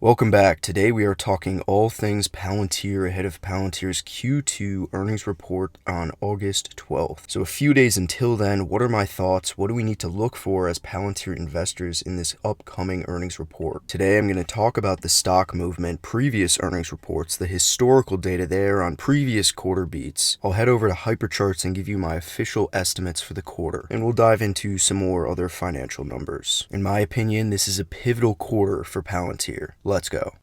Welcome back. Today we are talking all things Palantir ahead of Palantir's Q2 earnings report on August 12th. So a few days until then, what are my thoughts? What do we need to look for as Palantir investors in this upcoming earnings report? Today I'm going to talk about the stock movement, previous earnings reports, the historical data there on previous quarter beats. I'll head over to Hypercharts and give you my official estimates for the quarter, and we'll dive into some more other financial numbers. In my opinion, this is a pivotal quarter for Palantir. Let's go.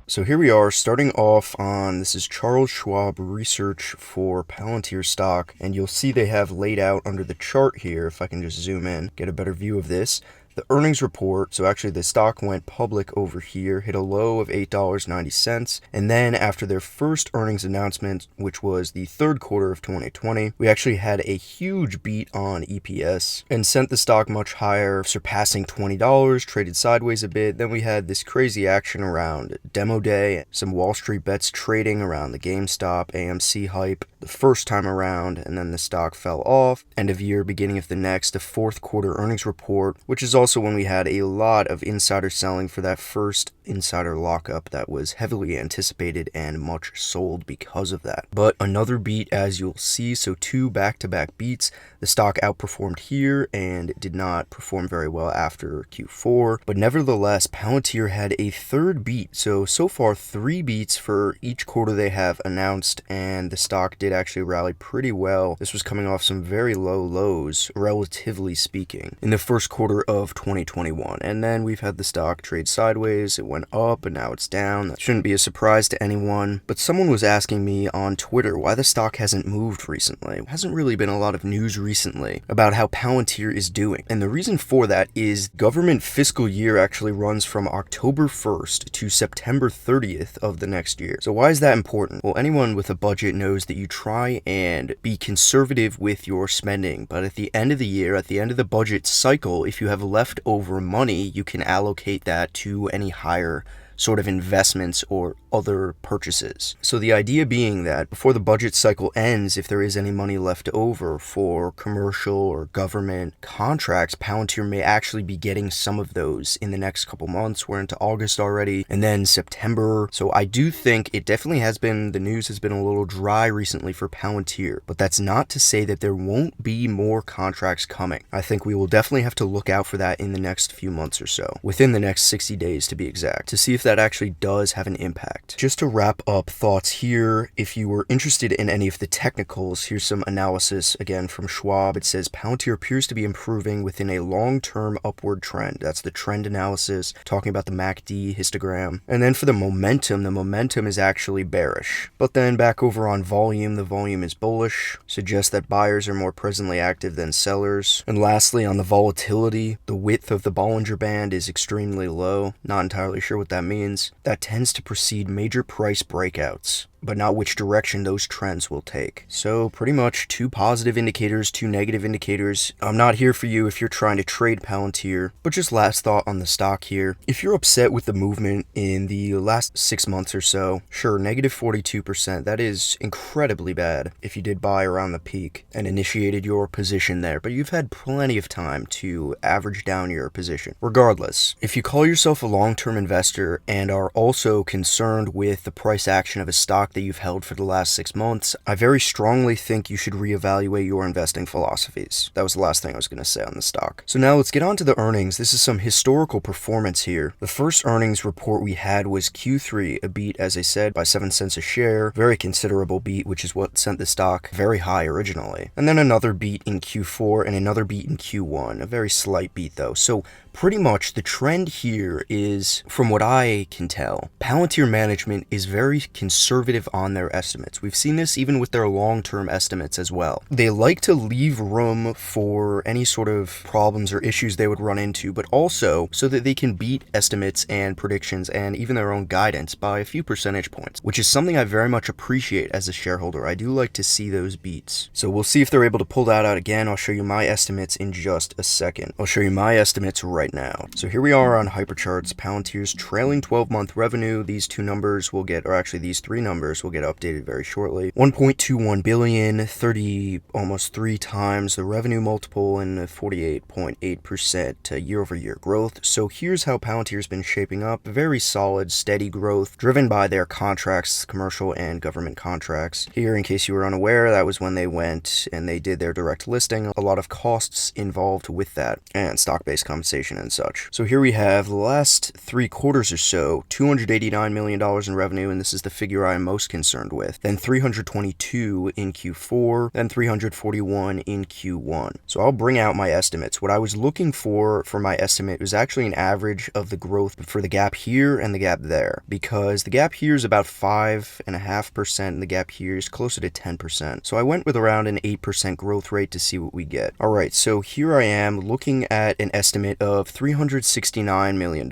So here we are starting off on, this is Charles Schwab research for Palantir stock, and you'll see they have laid out under the chart here, if I can just zoom in, get a better view of this. The earnings report, so actually the stock went public over here, hit a low of $8.90, and then after their first earnings announcement, which was the third quarter of 2020, we actually had a huge beat on EPS and sent the stock much higher, surpassing $20, traded sideways a bit. Then we had this crazy action around demo day, some Wall Street bets trading around the GameStop, AMC hype the first time around, and then the stock fell off. End of year, beginning of the next, the fourth quarter earnings report, which is also when we had a lot of insider selling for that first insider lockup that was heavily anticipated and much sold because of that. But another beat, as you'll see, so two back-to-back beats. The stock outperformed here and did not perform very well after Q4, but nevertheless, Palantir had a third beat. So far 3 beats for each quarter they have announced, and the stock did actually rally pretty well. This was coming off some very low lows, relatively speaking, in the first quarter of 2021. And then we've had the stock trade sideways. It went up and now it's down. That shouldn't be a surprise to anyone. But someone was asking me on Twitter why the stock hasn't moved recently. There hasn't really been a lot of news recently about how Palantir is doing. And the reason for that is government fiscal year actually runs from October 1st to September 30th of the next year. So why is that important? Well, anyone with a budget knows that you try and be conservative with your spending, but at the end of the year, at the end of the budget cycle, if you have leftover money, you can allocate that to any higher sort of investments or other purchases. So the idea being that before the budget cycle ends, if there is any money left over for commercial or government contracts, Palantir may actually be getting some of those in the next couple months. We're into August already, and then September. So I do think it definitely has been, the news has been a little dry recently for Palantir, but that's not to say that there won't be more contracts coming. I think we will definitely have to look out for that in the next few months or so, within the next 60 days to be exact, to see if that actually does have an impact. Just to wrap up thoughts here, if you were interested in any of the technicals, here's some analysis again from Schwab. It says Palantir appears to be improving within a long-term upward trend. That's the trend analysis, talking about the MACD histogram. And then for the momentum is actually bearish. But then back over on volume, the volume is bullish, suggests that buyers are more presently active than sellers. And lastly, on the volatility, the width of the Bollinger Band is extremely low. Not entirely sure what that means. That tends to precede major price breakouts, but not which direction those trends will take. So pretty much 2 positive indicators, 2 negative indicators. I'm not here for you if you're trying to trade Palantir, but just last thought on the stock here. If you're upset with the movement in the last 6 months or so, sure, negative 42%, that is incredibly bad if you did buy around the peak and initiated your position there, but you've had plenty of time to average down your position. Regardless, if you call yourself a long-term investor and are also concerned with the price action of a stock that you've held for the last 6 months, I very strongly think you should reevaluate your investing philosophies. That was the last thing I was going to say on the stock. So now let's get on to the earnings. This is some historical performance here. The first earnings report we had was Q3, a beat, as I said, by 7 cents a share. Very considerable beat, which is what sent the stock very high originally. And then another beat in Q4 and another beat in Q1. A very slight beat though. So pretty much the trend here is, from what I can tell, Palantir management is very conservative on their estimates. We've seen this even with their long-term estimates as well. They like to leave room for any sort of problems or issues they would run into, but also so that they can beat estimates and predictions and even their own guidance by a few percentage points, which is something I very much appreciate as a shareholder. I do like to see those beats. So we'll see if they're able to pull that out again. I'll show you my estimates in just a second. I'll show you my estimates right right now. So here we are on Hypercharts, Palantir's trailing 12-month revenue. These two numbers will get, or actually these three numbers will get updated very shortly. 1.21 billion, almost 3 times the revenue multiple, and 48.8% year-over-year growth. So here's how Palantir's been shaping up. Very solid, steady growth, driven by their contracts, commercial and government contracts. Here, in case you were unaware, that was when they went and they did their direct listing. A lot of costs involved with that, and stock-based compensation and such. So here we have the last 3 quarters or so, $289 million in revenue, and this is the figure I am most concerned with. Then 322 in Q4, then 341 in Q1. So I'll bring out my estimates. What I was looking for my estimate was actually an average of the growth for the gap here and the gap there, because the gap here is about 5.5% and the gap here is closer to 10%. So I went with around an 8% growth rate to see what we get. All right, so here I am looking at an estimate of $369 million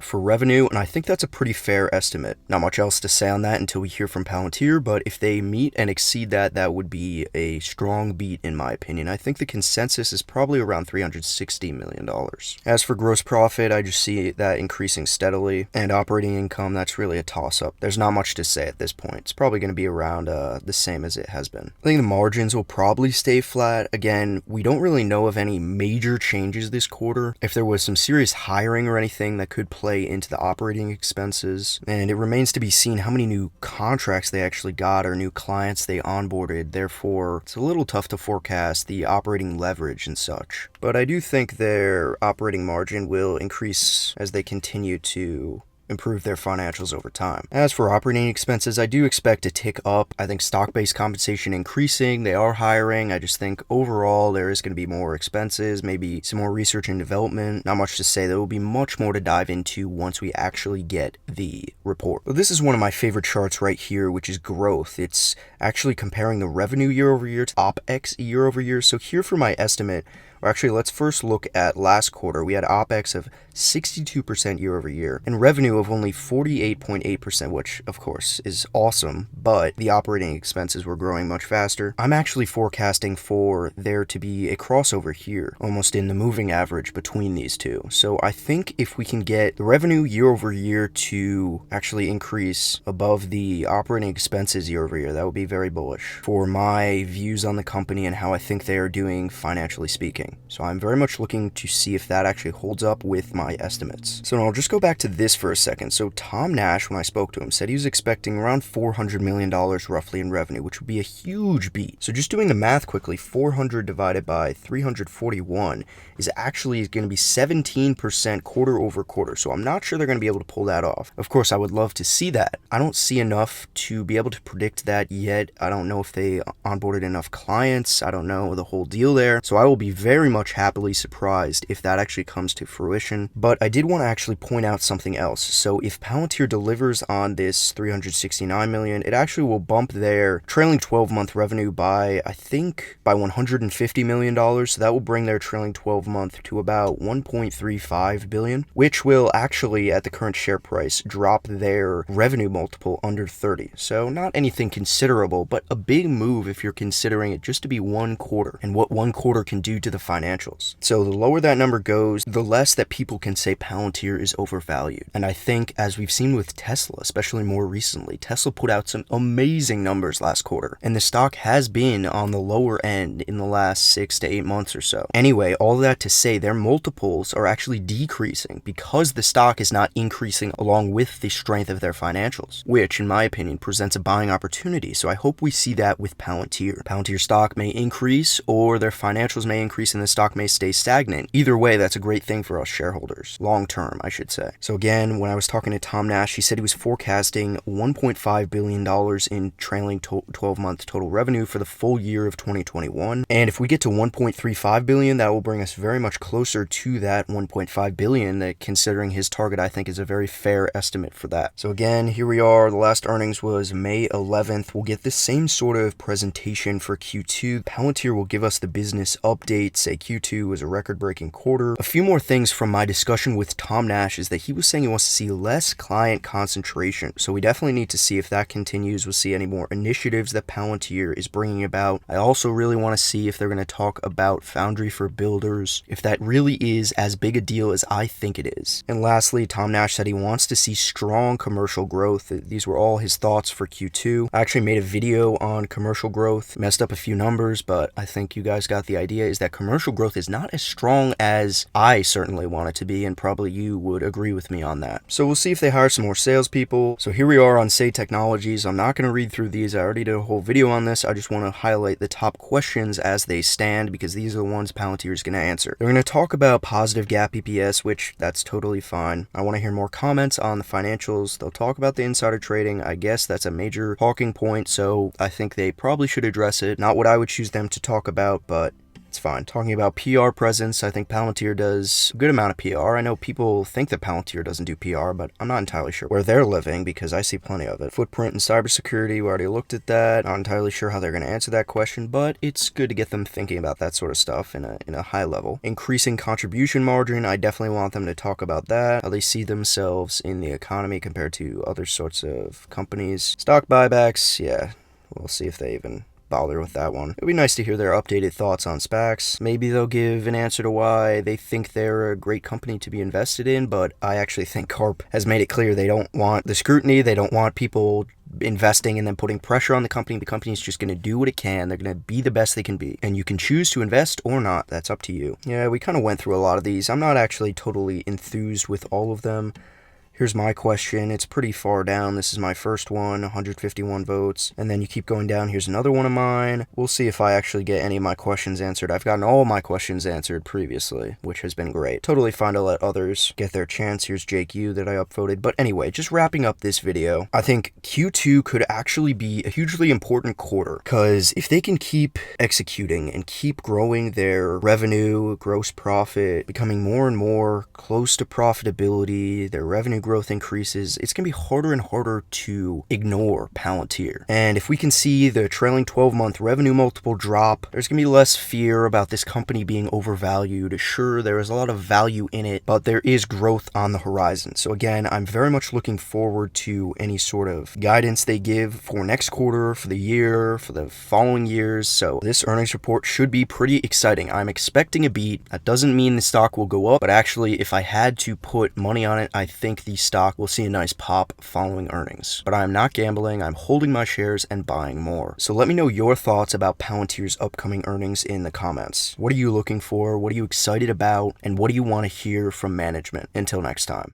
for revenue, and I think that's a pretty fair estimate. Not much else to say on that until we hear from Palantir, but if they meet and exceed that, that would be a strong beat in my opinion. I think the consensus is probably around $360 million. As for gross profit, I just see that increasing steadily, and operating income, that's really a toss-up. There's not much to say at this point. It's probably going to be around the same as it has been. I think the margins will probably stay flat. Again, we don't really know of any major changes this quarter. If there was some serious hiring or anything that could play into the operating expenses, and it remains to be seen how many new contracts they actually got or new clients they onboarded. Therefore, it's a little tough to forecast the operating leverage and such. But I do think their operating margin will increase as they continue to improve their financials over time. As for operating expenses, I do expect to tick up. I think stock-based compensation increasing. They are hiring. I just think overall there is going to be more expenses, maybe some more research and development. Not much to say. There will be much more to dive into once we actually get the report. Well, this is one of my favorite charts right here, which is growth. It's actually comparing the revenue year over year to OpEx year over year. So here for my estimate, or actually, let's first look at last quarter. We had OpEx of 62% year over year and revenue of only 48.8%, which of course is awesome, but the operating expenses were growing much faster. I'm actually forecasting for there to be a crossover here, almost in the moving average between these two. So I think if we can get the revenue year over year to actually increase above the operating expenses year over year, that would be very bullish for my views on the company and how I think they are doing financially speaking. So I'm very much looking to see if that actually holds up with my estimates. So I'll just go back to this for a second. So Tom Nash, when I spoke to him, said he was expecting around $400 million roughly in revenue, which would be a huge beat. So just doing the math quickly, 400 divided by 341 is actually going to be 17% quarter over quarter. So I'm not sure they're going to be able to pull that off. Of course, I would love to see that. I don't see enough to be able to predict that yet. I don't know if they onboarded enough clients. I don't know the whole deal there. So I will be very much happily surprised if that actually comes to fruition. But I did want to actually point out something else. So if Palantir delivers on this $369 million, it actually will bump their trailing 12-month revenue by, I think, by $150 million. So that will bring their trailing 12-month to about $1.35 billion, which will actually, at the current share price, drop their revenue multiple under 30. So not anything considerable, but a big move if you're considering it just to be one quarter and what one quarter can do to the financials. So the lower that number goes, the less that people can say Palantir is overvalued. And I think, as we've seen with Tesla, especially more recently, Tesla put out some amazing numbers last quarter, and the stock has been on the lower end in the last 6 to 8 months or so. Anyway, all that to say, their multiples are actually decreasing because the stock is not increasing along with the strength of their financials, which, in my opinion, presents a buying opportunity. So I hope we see that with Palantir. Palantir stock may increase, or their financials may increase and the stock may stay stagnant. Either way, that's a great thing for us shareholders. Long term, I should say. So again, when I was talking to Tom Nash, he said he was forecasting $1.5 billion in trailing 12-month total revenue for the full year of 2021. And if we get to $1.35 billion, that will bring us very much closer to that $1.5 billion, that considering his target, I think is a very fair estimate for that. So again, here we are. The last earnings was May 11th. We'll get the same sort of presentation for Q2. Palantir will give us the business updates say Q2 was a record-breaking quarter. A few more things from my discussion with Tom Nash is that he was saying he wants to see less client concentration. So we definitely need to see if that continues. We'll see any more initiatives that Palantir is bringing about. I also really want to see if they're going to talk about Foundry for Builders, if that really is as big a deal as I think it is. And lastly, Tom Nash said he wants to see strong commercial growth. These were all his thoughts for Q2. I actually made a video on commercial growth, messed up a few numbers, but I think you guys got the idea, is that commercial growth is not as strong as I certainly want it to be, and probably you would agree with me on that. So we'll see if they hire some more salespeople. So here we are on Say Technologies. I'm not going to read through these. I already did a whole video on this. I just want to highlight the top questions as they stand, because these are the ones Palantir is going to answer. They're going to talk about positive GAAP EPS, which that's totally fine. I want to hear more comments on the financials. They'll talk about the insider trading. I guess that's a major talking point, so I think they probably should address it. Not what I would choose them to talk about, but it's fine. Talking about PR presence, I think Palantir does a good amount of PR. I know people think that Palantir doesn't do PR, but I'm not entirely sure where they're living because I see plenty of it. Footprint in cybersecurity, we already looked at that. Not entirely sure how they're going to answer that question, but it's good to get them thinking about that sort of stuff in a high level. Increasing contribution margin, I definitely want them to talk about that, how they see themselves in the economy compared to other sorts of companies. Stock buybacks, yeah, we'll see if they even bother with that one. It'd be nice to hear their updated thoughts on SPACs. Maybe they'll give an answer to why they think they're a great company to be invested in, but I actually think CARP has made it clear they don't want the scrutiny, they don't want people investing and then putting pressure on the company. The company's just going to do what it can. They're going to be the best they can be. And you can choose to invest or not. That's up to you. Yeah, we kind of went through a lot of these. I'm not actually totally enthused with all of them. Here's my question. It's pretty far down. This is my first one, 151 votes. And then you keep going down. Here's another one of mine. We'll see if I actually get any of my questions answered. I've gotten all my questions answered previously, which has been great. Totally fine to let others get their chance. Here's Jake Yu that I upvoted. But anyway, just wrapping up this video, I think Q2 could actually be a hugely important quarter, because if they can keep executing and keep growing their revenue, gross profit, becoming more and more close to profitability, their revenue growth increases, it's going to be harder and harder to ignore Palantir. And if we can see the trailing 12-month revenue multiple drop, there's going to be less fear about this company being overvalued. Sure, there is a lot of value in it, but there is growth on the horizon. So again, I'm very much looking forward to any sort of guidance they give for next quarter, for the year, for the following years. So this earnings report should be pretty exciting. I'm expecting a beat. That doesn't mean the stock will go up, but actually, if I had to put money on it, I think the stock will see a nice pop following earnings. But I'm not gambling, I'm holding my shares and buying more. So let me know your thoughts about Palantir's upcoming earnings in the comments. What are you looking for? What are you excited about? And what do you want to hear from management? Until next time.